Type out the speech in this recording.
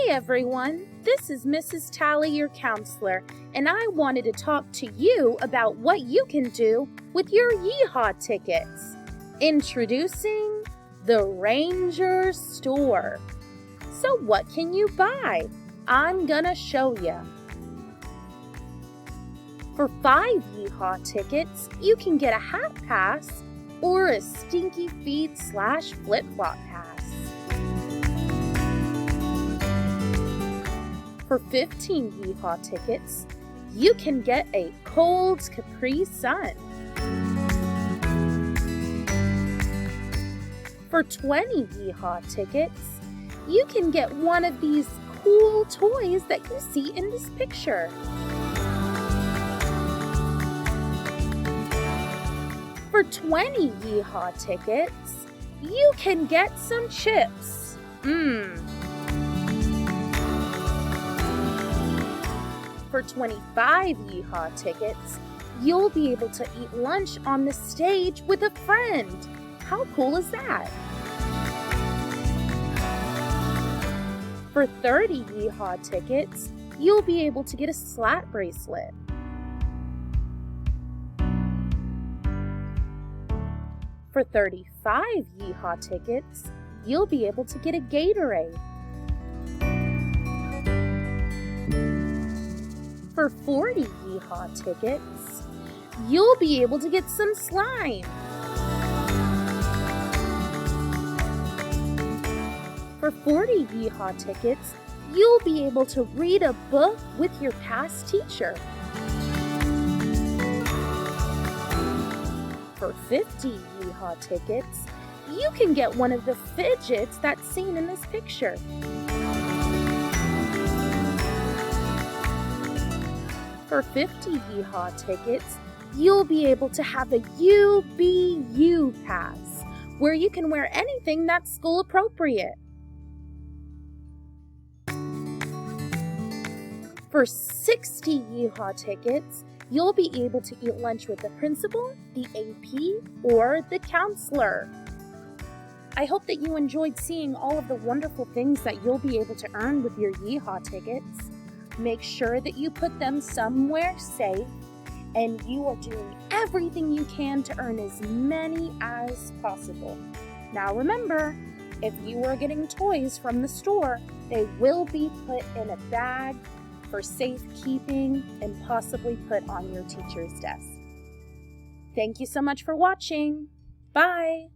everyone, this is Mrs. Tally, your counselor, and I wanted to talk to you about what you can do with your Yeehaw tickets. Introducing the Ranger Store. So what can you buy? I'm gonna show you. For 5 Yeehaw tickets, you can get a hat pass or a Stinky Feet / flip-flop pass. For 15 Yeehaw tickets, you can get a cold Capri Sun. For 20 Yeehaw tickets, you can get one of these cool toys that you see in this picture. For 20 Yeehaw tickets, you can get some chips. For 25 Yeehaw tickets, you'll be able to eat lunch on the stage with a friend. How cool is that? For 30 Yeehaw tickets, you'll be able to get a slat bracelet. For 35 Yeehaw tickets, you'll be able to get a Gatorade. For 40 Yeehaw tickets, you'll be able to get some slime. For 40 Yeehaw tickets, you'll be able to read a book with your past teacher. For 50 Yeehaw tickets, you can get one of the fidgets that's seen in this picture. For 50 Yeehaw tickets, you'll be able to have a UBU pass, where you can wear anything that's school appropriate. For 60 Yeehaw tickets, you'll be able to eat lunch with the principal, the AP, or the counselor. I hope that you enjoyed seeing all of the wonderful things that you'll be able to earn with your Yeehaw tickets. Make sure that you put them somewhere safe, and you are doing everything you can to earn as many as possible. Now remember, if you are getting toys from the store, they will be put in a bag for safekeeping and possibly put on your teacher's desk. Thank you so much for watching. Bye!